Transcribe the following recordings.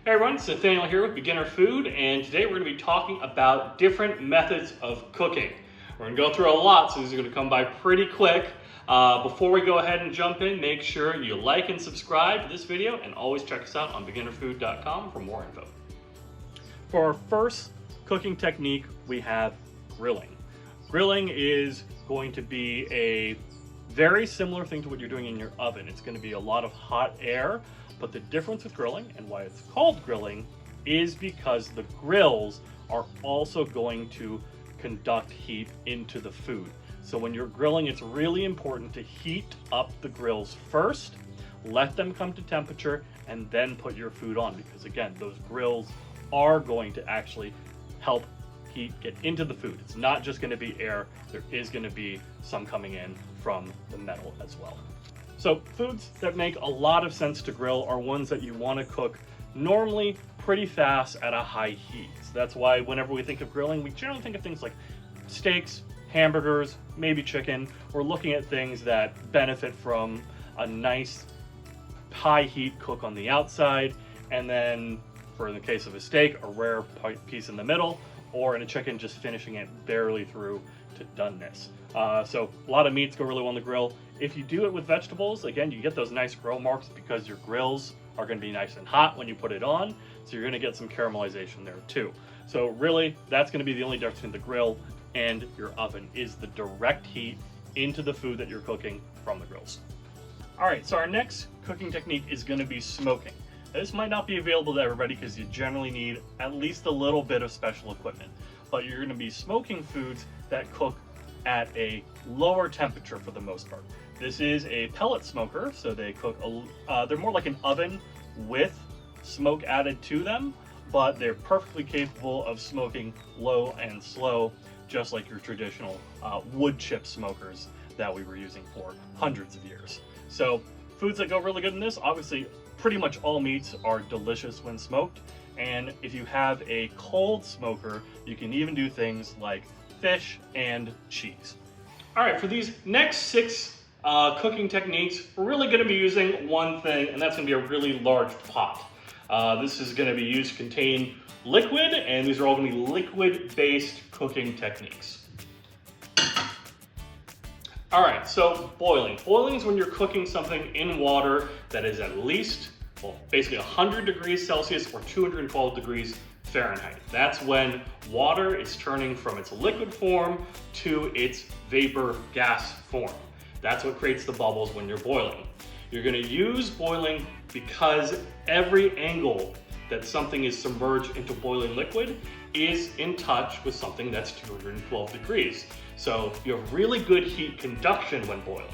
Hey everyone, it's Nathaniel here with Beginner Food, and today we're going to be talking about different methods of cooking. We're going to go through a lot, so these are going to come by pretty quick. Before we go ahead and jump in, make sure you like and subscribe to this video, and always check us out on beginnerfood.com for more info. For our first cooking technique, we have grilling. Grilling is going to be a very similar thing to what you're doing in your oven. It's going to be a lot of hot air. But the difference with grilling, and why it's called grilling, is because the grills are also going to conduct heat into the food. So when you're grilling, it's really important to heat up the grills first, let them come to temperature, and then put your food on. Because again, those grills are going to actually help heat get into the food. It's not just going to be air, there is going to be some coming in from the metal as well. So foods that make a lot of sense to grill are ones that you want to cook normally pretty fast at a high heat. So that's why whenever we think of grilling, we generally think of things like steaks, hamburgers, maybe chicken. We're looking at things that benefit from a nice high heat cook on the outside, and then for the case of a steak, a rare piece in the middle, or in a chicken, just finishing it barely through to doneness. So a lot of meats go really well on the grill. If you do it with vegetables, again, you get those nice grill marks because your grills are going to be nice and hot when you put it on, so you're going to get some caramelization there too. So really, that's going to be the only difference between the grill and your oven, is the direct heat into the food that you're cooking from the grills. All right, so our next cooking technique is going to be smoking. This might not be available to everybody because you generally need at least a little bit of special equipment, but you're going to be smoking foods that cook at a lower temperature for the most part. This is a pellet smoker, so they cook, they're more like an oven with smoke added to them, but they're perfectly capable of smoking low and slow, just like your traditional wood chip smokers that we were using for hundreds of years. So foods that go really good in this, obviously pretty much all meats are delicious when smoked, and if you have a cold smoker, you can even do things like fish and cheese. All right, for these next 6 cooking techniques, we're really going to be using one thing, and that's going to be a really large pot. This is going to be used to contain liquid, and these are all going to be liquid-based cooking techniques. All right, so boiling. Boiling is when you're cooking something in water that is at least, well, basically 100 degrees Celsius or 212 degrees Fahrenheit. That's when water is turning from its liquid form to its vapor gas form. That's what creates the bubbles when you're boiling. You're going to use boiling because every angle that something is submerged into boiling liquid is in touch with something that's 212 degrees. So you have really good heat conduction when boiling.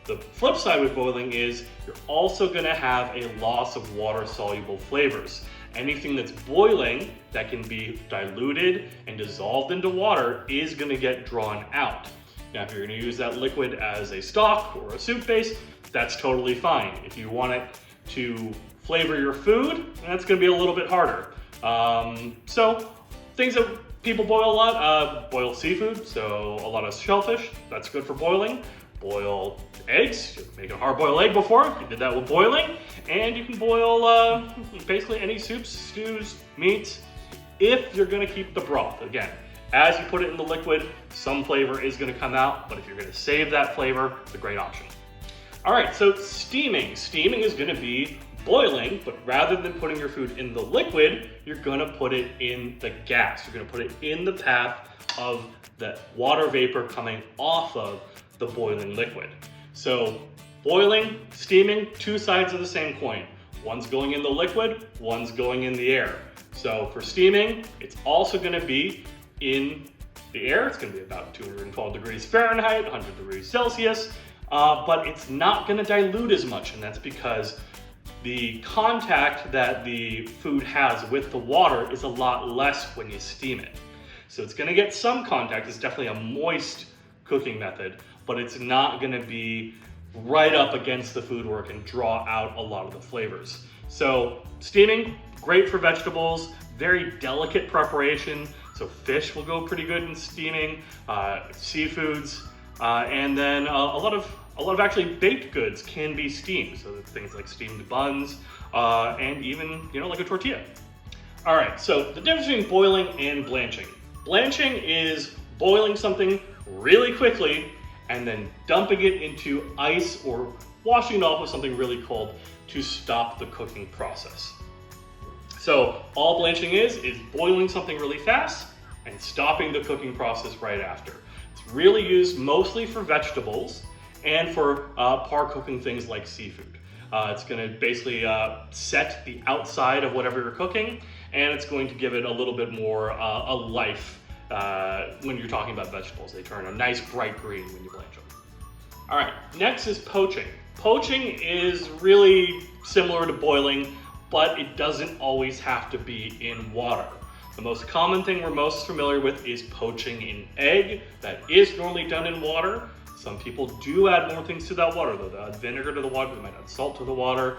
The flip side with boiling is you're also going to have a loss of water-soluble flavors. Anything that's boiling that can be diluted and dissolved into water is going to get drawn out. Now, if you're going to use that liquid as a stock or a soup base, that's totally fine. If you want it to flavor your food, that's going to be a little bit harder. So things that people boil a lot, boil seafood, so a lot of shellfish, that's good for boiling. Boil eggs, make a hard-boiled egg before, you did that with boiling, and you can boil basically any soups, stews, meats, if you're going to keep the broth. Again, as you put it in the liquid, some flavor is going to come out, but if you're going to save that flavor, it's a great option. All right, so steaming. Steaming is going to be boiling, but rather than putting your food in the liquid, you're going to put it in the gas. You're going to put it in the path of the water vapor coming off of the boiling liquid. So boiling, steaming, 2 sides of the same coin. One's going in the liquid, one's going in the air. So for steaming, it's also going to be in the air. It's going to be about 212 degrees Fahrenheit, 100 degrees Celsius, but it's not going to dilute as much, and that's because the contact that the food has with the water is a lot less when you steam it. So it's going to get some contact. It's definitely a moist cooking method, but it's not going to be right up against the food where it can draw out a lot of the flavors. So steaming, great for vegetables, very delicate preparation. So fish will go pretty good in steaming, seafoods, and then a lot of A lot of actually baked goods can be steamed, so things like steamed buns, and even, like a tortilla. All right, so the difference between boiling and blanching. Blanching is boiling something really quickly and then dumping it into ice or washing it off with something really cold to stop the cooking process. So all blanching is boiling something really fast and stopping the cooking process right after. It's really used mostly for vegetables and for par cooking things like seafood. It's going to basically set the outside of whatever you're cooking, and it's going to give it a little bit more a life when you're talking about vegetables. They turn a nice bright green when you blanch them. All right, next is poaching. Poaching is really similar to boiling, but it doesn't always have to be in water. The most common thing we're most familiar with is poaching in egg. That is normally done in water. Some people do add more things to that water, though. They add vinegar to the water, they might add salt to the water.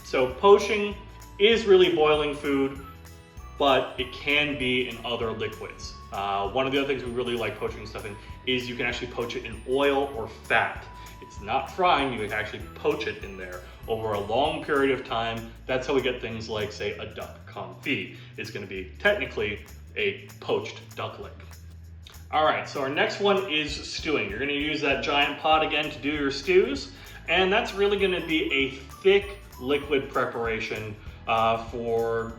So poaching is really boiling food, but it can be in other liquids. One of the other things we really like poaching stuff in is you can actually poach it in oil or fat. It's not frying, you can actually poach it in there over a long period of time. That's how we get things like, say, a duck confit. It's going to be technically a poached duck leg. All right, so our next one is stewing. You're going to use that giant pot again to do your stews, and that's really going to be a thick liquid preparation for,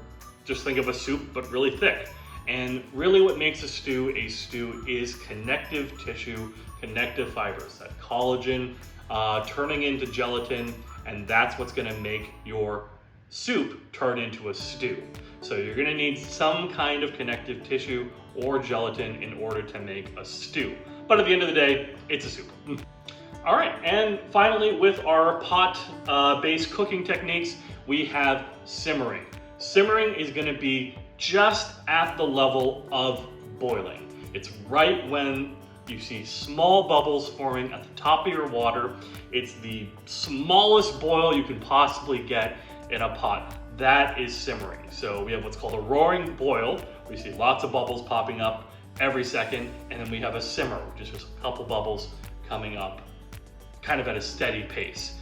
just think of a soup, but really thick. And really what makes a stew is connective tissue, connective fibers, that collagen turning into gelatin, and that's what's going to make your soup turn into a stew. So you're going to need some kind of connective tissue or gelatin in order to make a stew. But at the end of the day, it's a soup. All right, and finally with our pot-based cooking techniques, we have simmering. Simmering is going to be just at the level of boiling. It's right when you see small bubbles forming at the top of your water. It's the smallest boil you can possibly get in a pot. That is simmering. So we have what's called a roaring boil. We see lots of bubbles popping up every second, and then we have a simmer, which is just a couple bubbles coming up kind of at a steady pace.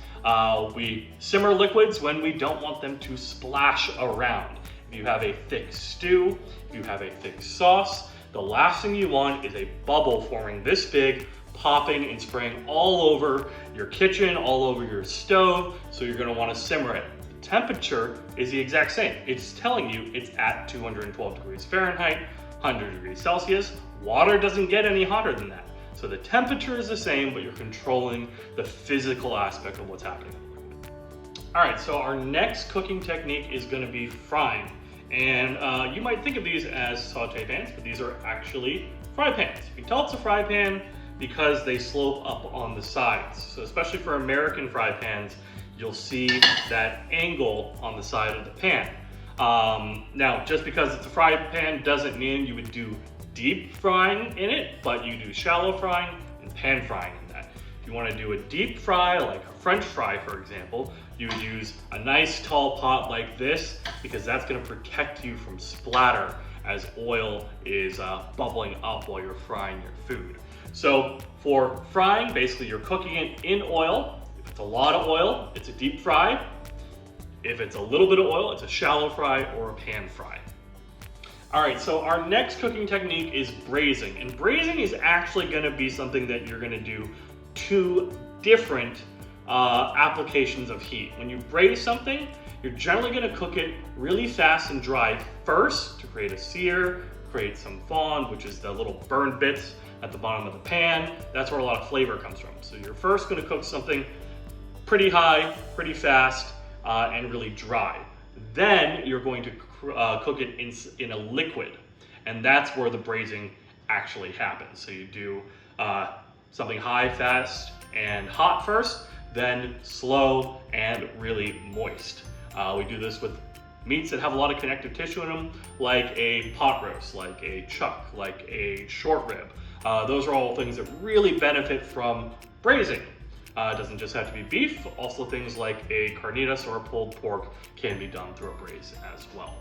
We simmer liquids when we don't want them to splash around. If you have a thick stew, if you have a thick sauce, the last thing you want is a bubble forming this big, popping and spraying all over your kitchen, all over your stove, so you're gonna wanna simmer it. The temperature is the exact same. It's telling you it's at 212 degrees Fahrenheit, 100 degrees Celsius. Water doesn't get any hotter than that. So the temperature is the same, but you're controlling the physical aspect of what's happening. All right, so our next cooking technique is gonna be frying. And you might think of these as saute pans, but these are actually fry pans. You can tell it's a fry pan because they slope up on the sides. So especially for American fry pans, you'll see that angle on the side of the pan. Now, just because it's a fry pan doesn't mean you would do deep frying in it, but you do shallow frying and pan frying in that. If you want to do a deep fry, like a French fry, for example, you would use a nice tall pot like this because that's going to protect you from splatter as oil is bubbling up while you're frying your food. So for frying, basically you're cooking it in oil. If it's a lot of oil, it's a deep fry. If it's a little bit of oil, it's a shallow fry or a pan fry. All right, so our next cooking technique is braising. And braising is actually gonna be something that you're gonna do two different applications of heat. When you braise something, you're generally gonna cook it really fast and dry first to create a sear, create some fond, which is the little burned bits at the bottom of the pan. That's where a lot of flavor comes from. So you're first gonna cook something pretty high, pretty fast, and really dry. Then you're going to cook it in a liquid, and that's where the braising actually happens. So you do something high, fast, and hot first, then slow and really moist. We do this with meats that have a lot of connective tissue in them, like a pot roast, like a chuck, like a short rib. Those are all things that really benefit from braising. It doesn't just have to be beef, also things like a carnitas or a pulled pork can be done through a braise as well.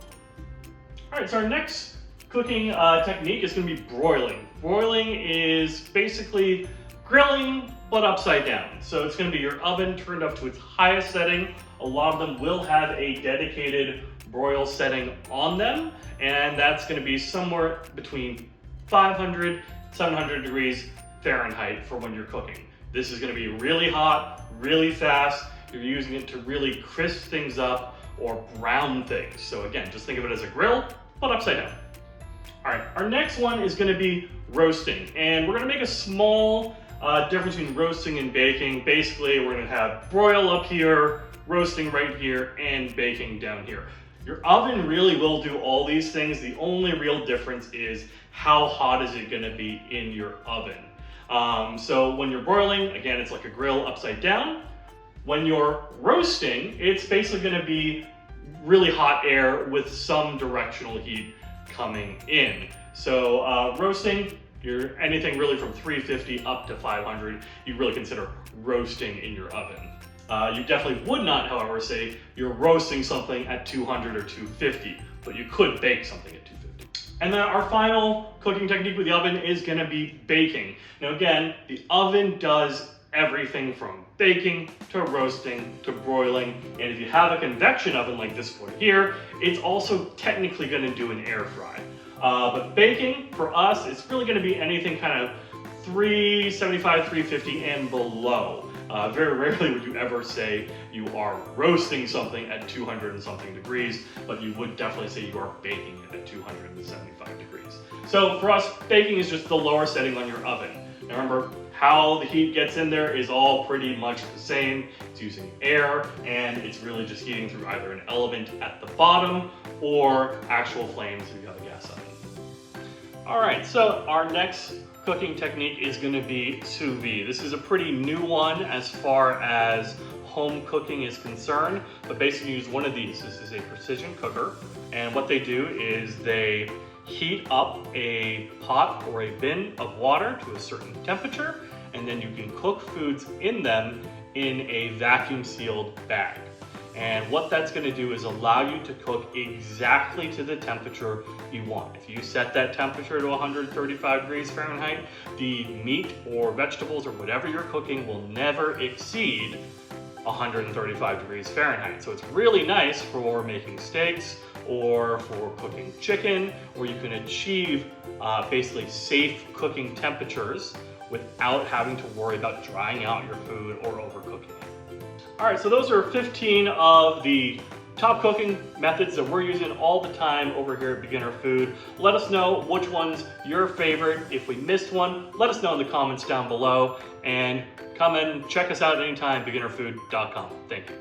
All right, so our next cooking technique is gonna be broiling. Broiling is basically grilling but upside down. So it's going to be your oven turned up to its highest setting. A lot of them will have a dedicated broil setting on them, and that's going to be somewhere between 500, 700 degrees Fahrenheit for when you're cooking. This is going to be really hot, really fast. You're using it to really crisp things up or brown things. So again, just think of it as a grill, but upside down. All right, our next one is going to be roasting, and we're going to make a small difference between roasting and baking. Basically, we're going to have broil up here, roasting right here, and baking down here. Your oven really will do all these things. The only real difference is how hot is it going to be in your oven. So when you're broiling, again, it's like a grill upside down. When you're roasting, it's basically going to be really hot air with some directional heat coming in. So roasting, you're anything really from 350 up to 500, you really consider roasting in your oven. You definitely would not, however, say you're roasting something at 200 or 250, but you could bake something at 250. And then our final cooking technique with the oven is going to be baking. Now again, the oven does everything from baking to roasting to broiling, and if you have a convection oven like this one here, it's also technically going to do an air fry. But baking for us, it's really going to be anything kind of 375, 350 and below. Very rarely would you ever say you are roasting something at 200 and something degrees, but you would definitely say you are baking it at 275 degrees. So for us, baking is just the lower setting on your oven. Now remember, how the heat gets in there is all pretty much the same. It's using air, and it's really just heating through either an element at the bottom or actual flames if you have a gas oven. All right, so our next cooking technique is going to be sous vide. This is a pretty new one as far as home cooking is concerned, but basically use one of these. This is a precision cooker, and what they do is they heat up a pot or a bin of water to a certain temperature, and then you can cook foods in them in a vacuum sealed bag. And what that's going to do is allow you to cook exactly to the temperature you want. If you set that temperature to 135 degrees Fahrenheit, the meat or vegetables or whatever you're cooking will never exceed 135 degrees Fahrenheit. So it's really nice for making steaks or for cooking chicken, where you can achieve basically safe cooking temperatures without having to worry about drying out your food or overcooking it. All right, so those are 15 of the top cooking methods that we're using all the time over here at Beginner Food. Let us know which one's your favorite. If we missed one, let us know in the comments down below, and come and check us out anytime, beginnerfood.com. Thank you.